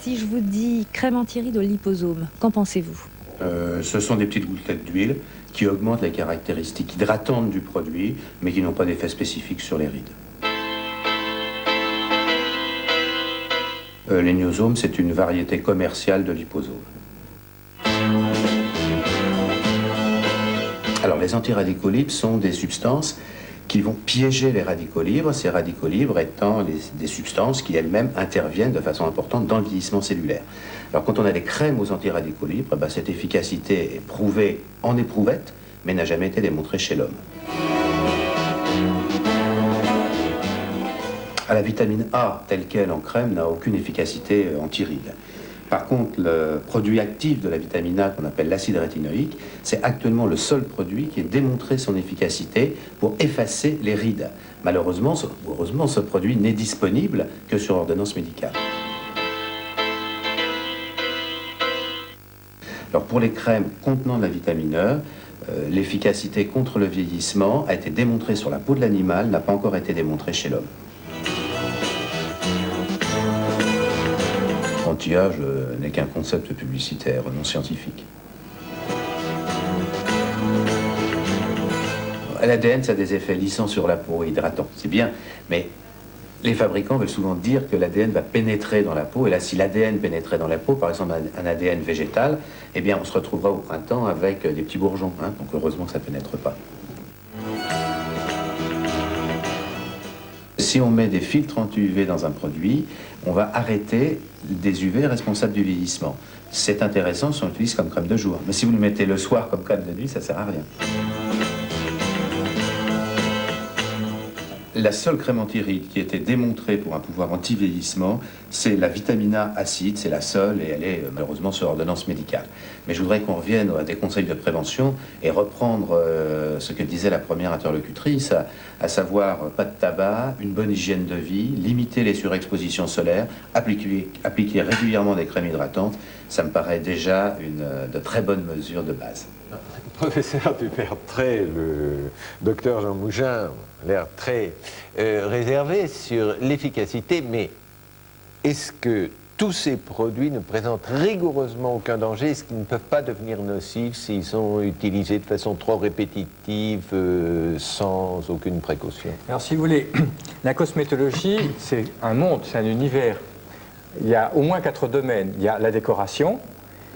Si je vous dis crème anti-rides au liposome, qu'en pensez-vous?
Ce sont des petites gouttelettes d'huile qui augmentent les caractéristiques hydratantes du produit, mais qui n'ont pas d'effet spécifique sur les rides. L'éniosome, c'est une variété commerciale de liposome. Alors, les antiradicaux libres sont des substances qui vont piéger les radicaux libres, ces radicaux libres étant des substances qui elles-mêmes interviennent de façon importante dans le vieillissement cellulaire. Alors quand on a des crèmes aux antiradicaux libres, cette efficacité est prouvée en éprouvette, mais n'a jamais été démontrée chez l'homme. La vitamine A, telle qu'elle en crème, n'a aucune efficacité anti-rides. Par contre, le produit actif de la vitamine A, qu'on appelle l'acide rétinoïque, c'est actuellement le seul produit qui ait démontré son efficacité pour effacer les rides. Malheureusement, heureusement, ce produit n'est disponible que sur ordonnance médicale. Alors pour les crèmes contenant de la vitamine E, l'efficacité contre le vieillissement a été démontrée sur la peau de l'animal, n'a pas encore été démontrée chez l'homme. Anti-âge n'est qu'un concept publicitaire, non scientifique. L'ADN, ça a des effets lissants sur la peau, hydratants, c'est bien, mais les fabricants veulent souvent dire que l'ADN va pénétrer dans la peau, et là, si l'ADN pénétrait dans la peau, par exemple un ADN végétal, eh bien, on se retrouvera au printemps avec des petits bourgeons, hein, donc heureusement que ça ne pénètre pas. Si on met des filtres anti-UV dans un produit, on va arrêter des UV responsables du vieillissement. C'est intéressant si on l'utilise comme crème de jour. Mais si vous le mettez le soir comme crème de nuit, ça ne sert à rien. La seule crème anti-rides qui a été démontrée pour un pouvoir anti-vieillissement, c'est la vitamine A acide, c'est la seule et elle est malheureusement sur ordonnance médicale. Mais je voudrais qu'on revienne à des conseils de prévention et reprendre ce que disait la première interlocutrice, à savoir pas de tabac, une bonne hygiène de vie, limiter les surexpositions solaires, appliquer régulièrement des crèmes hydratantes. Ça me paraît déjà de très bonnes mesures de base.
Professeur Dupertré, le docteur Jean Mougin a l'air très réservé sur l'efficacité, mais est-ce que tous ces produits ne présentent rigoureusement aucun danger? Est-ce qu'ils ne peuvent pas devenir nocifs s'ils sont utilisés de façon trop répétitive, sans aucune précaution?
Alors si vous voulez, la cosmétologie, c'est un monde, c'est un univers. Il y a au moins 4 domaines. Il y a la décoration,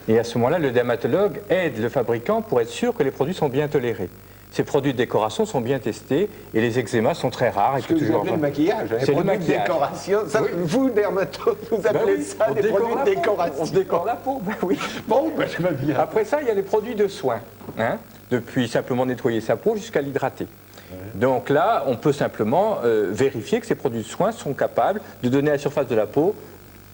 et à ce moment-là, le dermatologue aide le fabricant pour être sûr que les produits sont bien tolérés. Ces produits de décoration sont bien testés et les eczémas sont très rares.
Ce que vous appelez le maquillage,
c'est le maquillage.
De décoration. Ça, oui. Vous, dermatologue, vous appelez ça des produits de décoration.
On décore la peau, ben oui.
Bon, ben je vais bien.
Après ça, il y a les produits de soins, hein, depuis simplement nettoyer sa peau jusqu'à l'hydrater. Donc là, on peut simplement vérifier que ces produits de soins sont capables de donner à la surface de la peau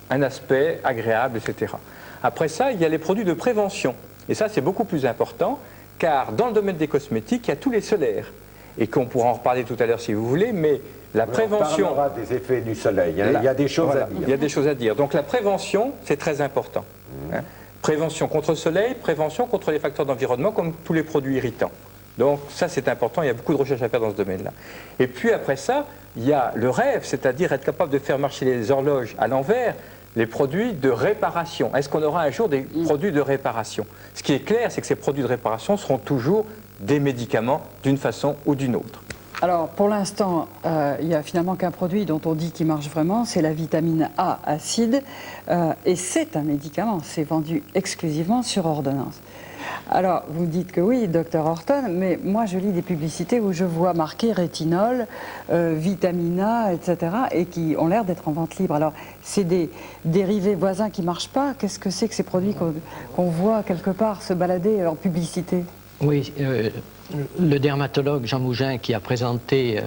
un aspect agréable, etc. Après ça, il y a les produits de prévention. Et ça, c'est beaucoup plus important, car dans le domaine des cosmétiques, il y a tous les solaires. Et qu'on pourra en reparler tout à l'heure si vous voulez, mais la prévention...
On parlera des effets du soleil, hein. Il y a des choses à dire.
Il y a des choses à dire. Donc la prévention, c'est très important. Hein. Prévention contre le soleil, prévention contre les facteurs d'environnement, comme tous les produits irritants. Donc ça, c'est important, il y a beaucoup de recherches à faire dans ce domaine-là. Et puis après ça, il y a le rêve, c'est-à-dire être capable de faire marcher les horloges à l'envers, les produits de réparation. Est-ce qu'on aura un jour des produits de réparation? Ce qui est clair, c'est que ces produits de réparation seront toujours des médicaments d'une façon ou d'une autre.
Alors, pour l'instant, il n'y a finalement qu'un produit dont on dit qu'il marche vraiment, c'est la vitamine A acide. Et c'est un médicament, c'est vendu exclusivement sur ordonnance. Alors, vous dites que oui, docteur Horton, mais moi je lis des publicités où je vois marqué rétinol, vitamine A, etc., et qui ont l'air d'être en vente libre. Alors, c'est des dérivés voisins qui ne marchent pas. Qu'est-ce que c'est que ces produits qu'on voit quelque part se balader en publicité?
Oui, le dermatologue Jean Mougin, qui a présenté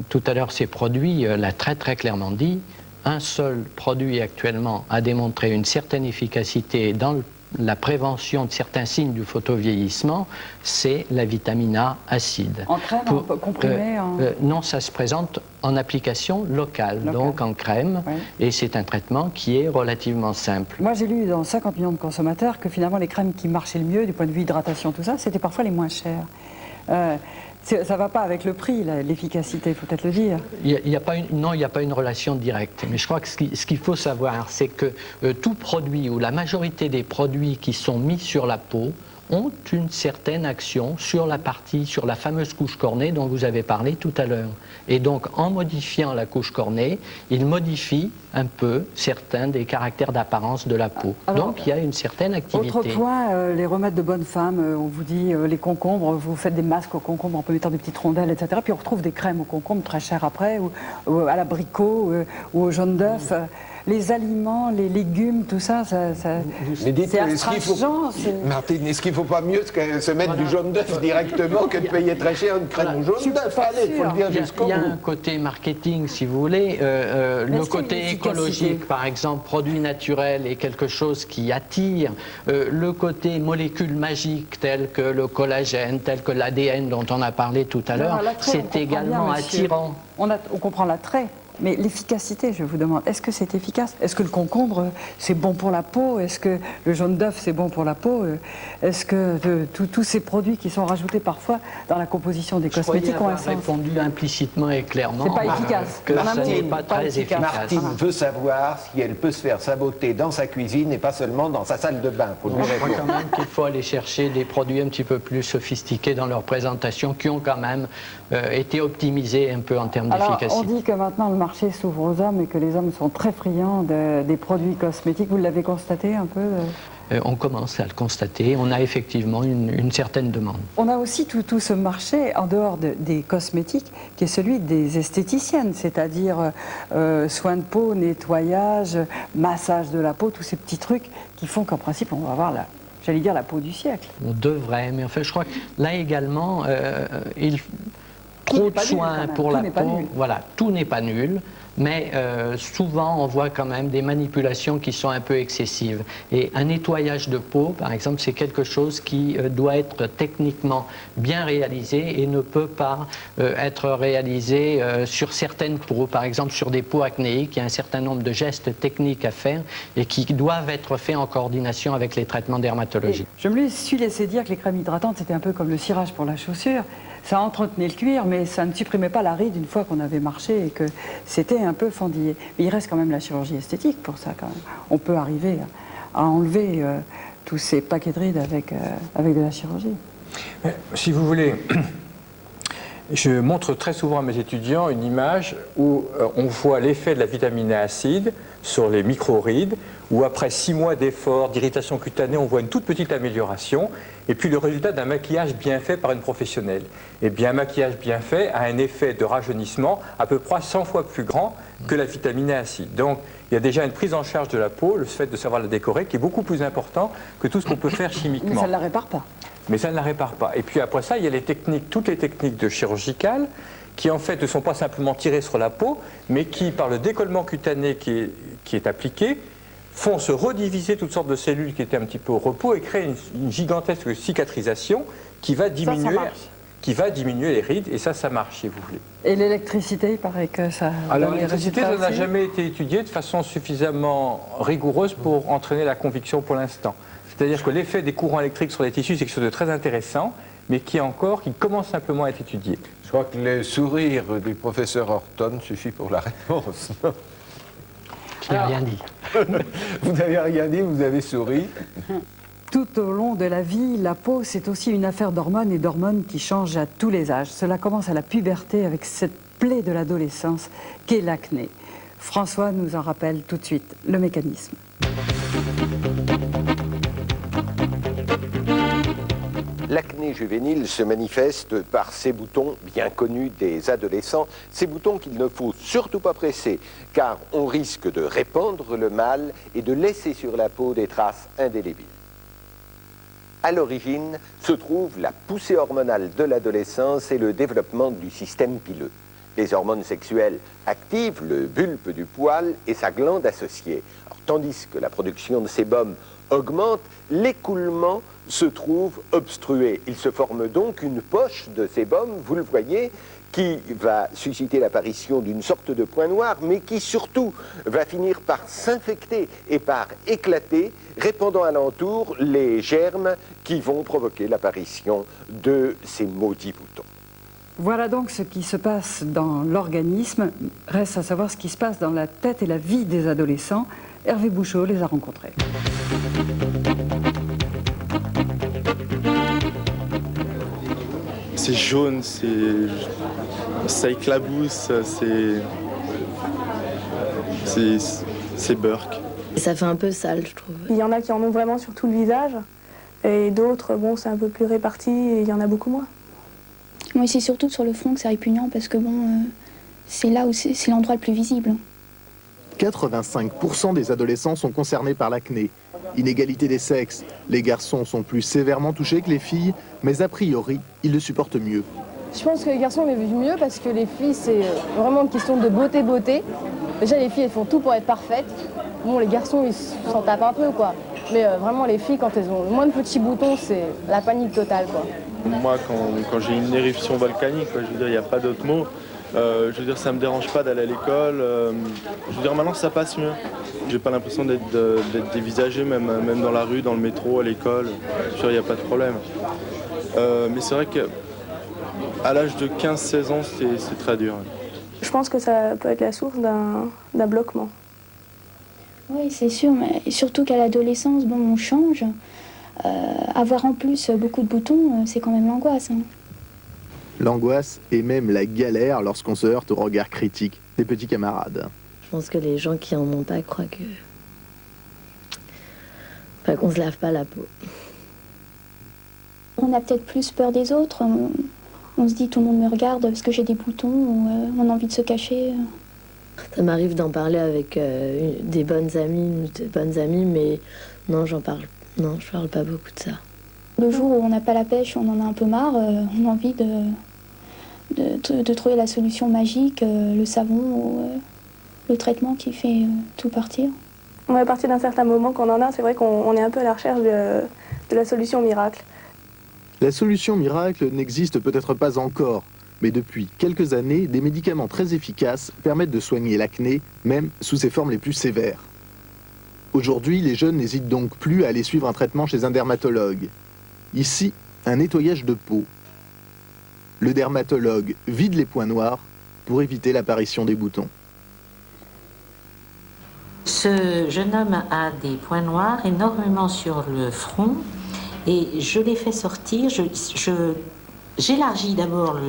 tout à l'heure ces produits, l'a très très clairement dit. Un seul produit actuellement a démontré une certaine efficacité dans la prévention de certains signes du photovieillissement, c'est la vitamine A acide.
En crème, comprimée
non, ça se présente en application locale, donc en crème, oui. Et c'est un traitement qui est relativement simple.
Moi, j'ai lu dans 50 millions de consommateurs que finalement les crèmes qui marchaient le mieux du point de vue hydratation, tout ça, c'était parfois les moins chères. Ça ne va pas avec le prix, l'efficacité, il faut peut-être le dire.
Il n'y a pas une relation directe. Mais je crois que ce qu'il faut savoir, c'est que tout produit, ou la majorité des produits qui sont mis sur la peau, ont une certaine action sur la fameuse couche cornée dont vous avez parlé tout à l'heure. Et donc, en modifiant la couche cornée, il modifie un peu certains des caractères d'apparence de la peau.
Alors,
donc, il y a une certaine activité.
Autre point, les remèdes de bonne femme, on vous dit les concombres, vous faites des masques aux concombres en mettant des petites rondelles, etc. Puis on retrouve des crèmes aux concombres très chères après, ou à l'abricot, ou au jaune d'œuf. Les aliments, les légumes, tout ça,
Mais dites,
c'est astringent.
Martine, est-ce qu'il ne faut pas mieux se mettre du jaune d'œuf directement que de payer très cher une crème au jaune d'œuf? Allez, il faut le dire jusqu'au bout.
Il y a un côté marketing, si vous voulez. Le côté écologique, par exemple, produit naturel est quelque chose qui attire. Le côté molécules magiques, telles que le collagène, telles que l'ADN dont on a parlé tout à l'heure, c'est également attirant.
On comprend l'attrait. Mais l'efficacité, je vous demande, est-ce que c'est efficace? Est-ce que le concombre, c'est bon pour la peau? Est-ce que le jaune d'œuf, c'est bon pour la peau? Est-ce que tous ces produits qui sont rajoutés parfois dans la composition des cosmétiques ont un sens?
Répondu implicitement et clairement.
C'est pas efficace.
Que ce n'est pas très efficace.
Martine veut savoir si elle peut se faire sa beauté dans sa cuisine et pas seulement dans sa salle de bain.
Je crois quand même qu'il faut aller chercher des produits un petit peu plus sophistiqués dans leur présentation, qui ont quand même été optimisés un peu en termes d'efficacité.
On dit que maintenant le marché s'ouvre aux hommes et que les hommes sont très friands des produits cosmétiques. Vous l'avez constaté un peu?
On commence à le constater. On a effectivement une certaine demande.
On a aussi tout ce marché en dehors des cosmétiques qui est celui des esthéticiennes, c'est-à-dire soins de peau, nettoyage, massage de la peau, tous ces petits trucs qui font qu'en principe on va avoir j'allais dire la peau du siècle.
On devrait, mais en fait je crois que là également trop de soins pour la peau, voilà, tout n'est pas nul, mais souvent on voit quand même des manipulations qui sont un peu excessives. Et un nettoyage de peau, par exemple, c'est quelque chose qui doit être techniquement bien réalisé et ne peut pas être réalisé sur certaines peaux, par exemple sur des peaux acnéiques. Il y a un certain nombre de gestes techniques à faire et qui doivent être faits en coordination avec les traitements dermatologiques.
Je me suis laissé dire que les crèmes hydratantes c'était un peu comme le cirage pour la chaussure. Ça entretenait le cuir, mais ça ne supprimait pas la ride une fois qu'on avait marché et que c'était un peu fendillé. Mais il reste quand même la chirurgie esthétique pour ça, quand même. On peut arriver à enlever tous ces paquets de rides avec de la chirurgie.
Si vous voulez, je montre très souvent à mes étudiants une image où on voit l'effet de la vitamine A acide sur les micro-rides, où après 6 mois d'efforts, d'irritation cutanée, on voit une toute petite amélioration, et puis le résultat d'un maquillage bien fait par une professionnelle. Et bien, un maquillage bien fait a un effet de rajeunissement à peu près 100 fois plus grand que la vitamine A acide. Donc, il y a déjà une prise en charge de la peau, le fait de savoir la décorer, qui est beaucoup plus important que tout ce qu'on peut faire chimiquement.
Mais ça ne la répare pas.
Mais ça ne la répare pas. Et puis après ça, il y a les techniques, toutes les techniques de chirurgicales, qui en fait ne sont pas simplement tirées sur la peau, mais qui, par le décollement cutané qui est appliqué, font se rediviser toutes sortes de cellules qui étaient un petit peu au repos et créent une gigantesque cicatrisation qui va diminuer, les rides, et ça marche si vous voulez.
Et l'électricité, il paraît que ça...
Alors l'électricité, ça n'a jamais été étudié de façon suffisamment rigoureuse pour entraîner la conviction pour l'instant. C'est-à-dire que l'effet des courants électriques sur les tissus, c'est quelque chose de très intéressant, mais qui commence simplement à être étudié.
Je crois que le sourire du professeur Horton suffit pour la réponse.
Je n'ai rien dit.
Vous n'avez rien dit, vous avez souri.
Tout au long de la vie, la peau, c'est aussi une affaire d'hormones et d'hormones qui changent à tous les âges. Cela commence à la puberté avec cette plaie de l'adolescence qu'est l'acné. François nous en rappelle tout de suite le mécanisme.
L'acné juvénile se manifeste par ces boutons bien connus des adolescents, ces boutons qu'il ne faut surtout pas presser, car on risque de répandre le mal et de laisser sur la peau des traces indélébiles. À l'origine se trouve la poussée hormonale de l'adolescence et le développement du système pileux. Les hormones sexuelles activent le bulbe du poil et sa glande associée. Alors, tandis que la production de sébum augmente, l'écoulement se trouve obstrué. Il se forme donc une poche de sébum, vous le voyez, qui va susciter l'apparition d'une sorte de point noir, mais qui surtout va finir par s'infecter et par éclater, répandant alentour les germes qui vont provoquer l'apparition de ces maudits boutons.
Voilà donc ce qui se passe dans l'organisme. Reste à savoir ce qui se passe dans la tête et la vie des adolescents. Hervé Bouchot les a rencontrés.
C'est jaune, ça éclabousse, c'est Burke.
Ça fait un peu sale, je trouve.
Il y en a qui en ont vraiment sur tout le visage, et d'autres, bon, c'est un peu plus réparti, et il y en a beaucoup moins.
Moi, c'est surtout sur le front que c'est répugnant, parce que bon, c'est là où c'est l'endroit le plus visible.
85% des adolescents sont concernés par l'acné. Inégalité des sexes. Les garçons sont plus sévèrement touchés que les filles, mais a priori, ils le supportent mieux.
Je pense que les garçons les vivent mieux parce que les filles, c'est vraiment une question de beauté. Déjà, les filles, elles font tout pour être parfaites. Bon, les garçons, ils s'en tapent un peu, quoi. Mais vraiment, les filles, quand elles ont le moins de petits boutons, c'est la panique totale, quoi.
Moi, quand j'ai une éruption volcanique, quoi, je veux dire, il n'y a pas d'autre mot. Je veux dire, ça me dérange pas d'aller à l'école. Je veux dire, maintenant, ça passe mieux. J'ai pas l'impression d'être dévisagé, même dans la rue, dans le métro, à l'école. Je veux dire, il n'y a pas de problème. Mais c'est vrai qu'à l'âge de 15-16 ans, c'est très dur.
Je pense que ça peut être la source d'un bloquement.
Oui, c'est sûr, mais surtout qu'à l'adolescence, bon, on change. Avoir en plus beaucoup de boutons, c'est quand même l'angoisse. Hein.
L'angoisse et même la galère lorsqu'on se heurte au regard critique des petits camarades.
Je pense que les gens qui en ont pas croient qu'on se lave pas la peau.
On a peut-être plus peur des autres. On se dit tout le monde me regarde parce que j'ai des boutons, ou on a envie de se cacher.
Ça m'arrive d'en parler avec des bonnes amies, mais non, je parle pas beaucoup de ça.
Le jour où on n'a pas la pêche, on en a un peu marre, on a envie de trouver la solution magique, le savon ou le traitement qui fait tout partir.
On est à partir d'un certain moment qu'on en a, c'est vrai qu'on est un peu à la recherche de la solution miracle.
La solution miracle n'existe peut-être pas encore, mais depuis quelques années, des médicaments très efficaces permettent de soigner l'acné, même sous ses formes les plus sévères. Aujourd'hui, les jeunes n'hésitent donc plus à aller suivre un traitement chez un dermatologue. Ici, un nettoyage de peau. Le dermatologue vide les points noirs pour éviter l'apparition des boutons.
Ce jeune homme a des points noirs énormément sur le front et je les fais sortir. J'élargis d'abord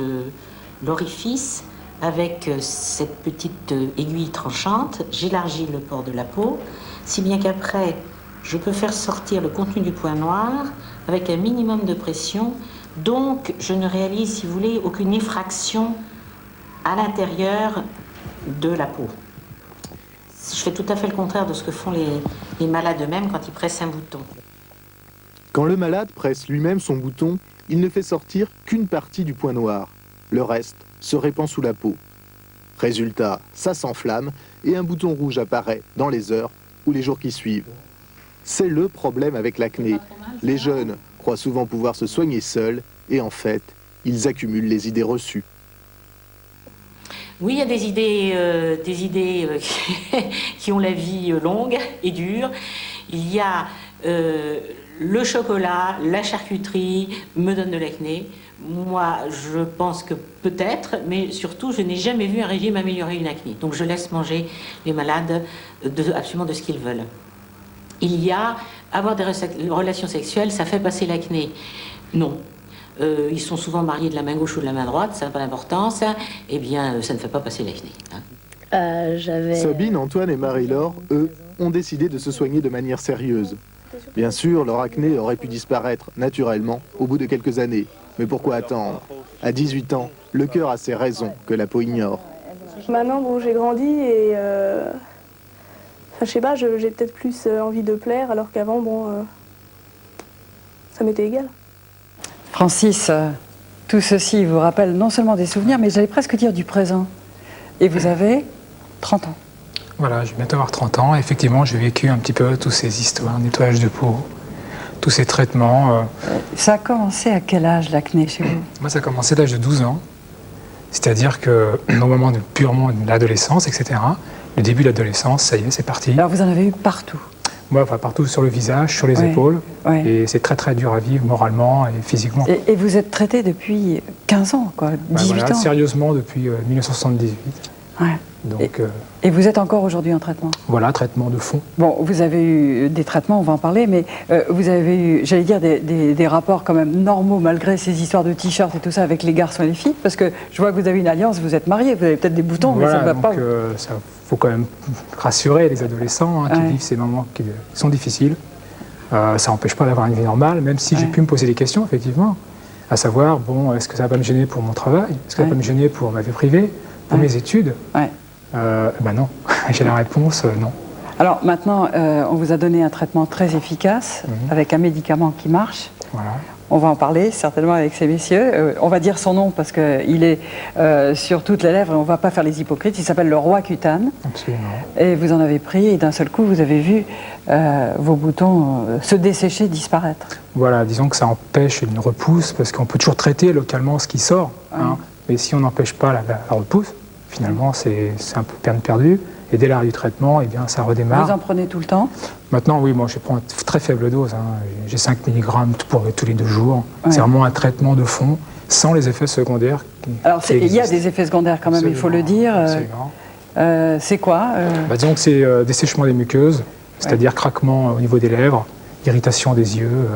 l'orifice avec cette petite aiguille tranchante. J'élargis le port de la peau, si bien qu'après, je peux faire sortir le contenu du point noir avec un minimum de pression. Donc, je ne réalise, si vous voulez, aucune effraction à l'intérieur de la peau. Je fais tout à fait le contraire de ce que font les malades eux-mêmes quand ils pressent un bouton.
Quand le malade presse lui-même son bouton, il ne fait sortir qu'une partie du point noir. Le reste se répand sous la peau. Résultat, ça s'enflamme et un bouton rouge apparaît dans les heures ou les jours qui suivent. C'est le problème avec l'acné. Les jeunes croient souvent pouvoir se soigner seuls et en fait, ils accumulent les idées reçues.
Oui, il y a des idées qui ont la vie longue et dure. Il y a le chocolat, la charcuterie me donne de l'acné. Moi, je pense que peut-être, mais surtout, je n'ai jamais vu un régime améliorer une acné. Donc je laisse manger les malades absolument de ce qu'ils veulent. Il y a avoir des relations sexuelles, ça fait passer l'acné. Non. Ils sont souvent mariés de la main gauche ou de la main droite, ça n'a pas d'importance. Eh bien, ça ne fait pas passer l'acné. Hein.
Sabine, Antoine et Marie-Laure, eux, ont décidé de se soigner de manière sérieuse. Bien sûr, leur acné aurait pu disparaître naturellement au bout de quelques années. Mais pourquoi attendre? À 18 ans, le cœur a ses raisons que la peau ignore.
Maintenant, bon, j'ai grandi et... Enfin, je sais pas, j'ai peut-être plus envie de plaire, alors qu'avant, bon... ça m'était égal.
Francis, tout ceci vous rappelle non seulement des souvenirs, mais j'allais presque dire du présent. Et vous avez 30 ans.
Voilà, je vais bientôt avoir 30 ans. Effectivement, j'ai vécu un petit peu toutes ces histoires, nettoyage de peau, tous ces traitements.
Ça a commencé à quel âge l'acné chez vous?
Moi, ça a commencé à l'âge de 12 ans. C'est-à-dire qu'au moment purement de l'adolescence, etc., le début de l'adolescence, ça y est, c'est parti.
Alors vous en avez eu partout?
Moi, enfin, partout sur le visage, sur les épaules. Et c'est très très dur à vivre moralement et physiquement.
Et vous êtes traité depuis 15 ans, quoi, 18
voilà,
ans.
Sérieusement, depuis 1978.
Ouais.
Donc,
et vous êtes encore aujourd'hui en traitement?
Voilà, traitement de fond.
Bon, vous avez eu des traitements, on va en parler, mais vous avez eu, j'allais dire, des rapports quand même normaux, malgré ces histoires de t-shirts et tout ça, avec les garçons et les filles, parce que je vois que vous avez une alliance, vous êtes mariés, vous avez peut-être des boutons,
voilà,
mais ça ne va
donc,
pas.
Il faut quand même rassurer les adolescents qui vivent ces moments qui sont difficiles. Ça n'empêche pas d'avoir une vie normale, même si j'ai pu me poser des questions, effectivement, à savoir, bon, est-ce que ça va pas me gêner pour mon travail? Est-ce que ça va pas me gêner pour ma vie privée, pour mes études? Ben non, j'ai la réponse, non.
Alors maintenant, on vous a donné un traitement très efficace, avec un médicament qui marche.
Voilà.
On va en parler certainement avec ces messieurs. On va dire son nom parce qu'il est sur toutes les lèvres et on ne va pas faire les hypocrites. Il s'appelle le Roaccutane.
Absolument.
Et vous en avez pris et d'un seul coup, vous avez vu vos boutons se dessécher, disparaître.
Voilà, disons que ça empêche une repousse parce qu'on peut toujours traiter localement ce qui sort. Hein, mais si on n'empêche pas la repousse, finalement, c'est un peu peine perdue. Et dès l'arrêt du traitement, eh bien, ça redémarre.
Vous en prenez tout le temps?
Maintenant, oui, moi, je prends une très faible dose. Hein. J'ai 5 mg pour tous les 2 jours. C'est vraiment un traitement de fond, sans les effets secondaires.
Alors, il y a des effets secondaires quand même, il faut le dire. C'est quoi
Disons que c'est desséchement des muqueuses, c'est-à-dire craquement au niveau des lèvres, irritation des yeux,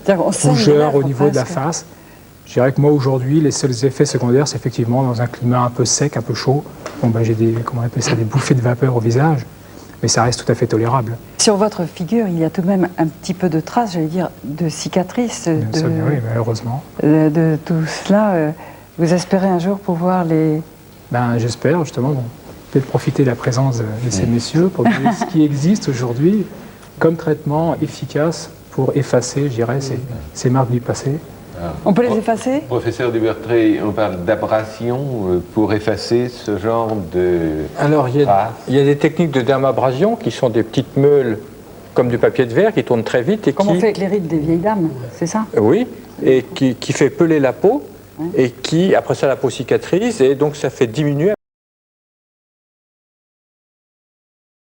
rougeur au niveau de la face. Je dirais que moi, aujourd'hui, les seuls effets secondaires, c'est effectivement dans un climat un peu sec, un peu chaud. Bon, j'ai des bouffées de vapeur au visage, mais ça reste tout à fait tolérable.
Sur votre figure, il y a tout de même un petit peu de traces, j'allais dire, de cicatrices.
Oui, malheureusement.
De tout cela, vous espérez un jour pouvoir les...
J'espère, justement, peut-être profiter de la présence de ces messieurs pour dire ce qui existe aujourd'hui comme traitement efficace pour effacer, je dirais, ces marques du passé.
On peut les effacer?
Professeur Dubertré, on parle d'abrasion pour effacer ce genre de...
Alors, il y a des techniques de dermabrasion qui sont des petites meules comme du papier de verre qui tournent très vite. Et
comme on fait avec les rides des vieilles dames, c'est ça?
Oui, et qui fait peler la peau et qui, après ça, la peau cicatrise et donc ça fait diminuer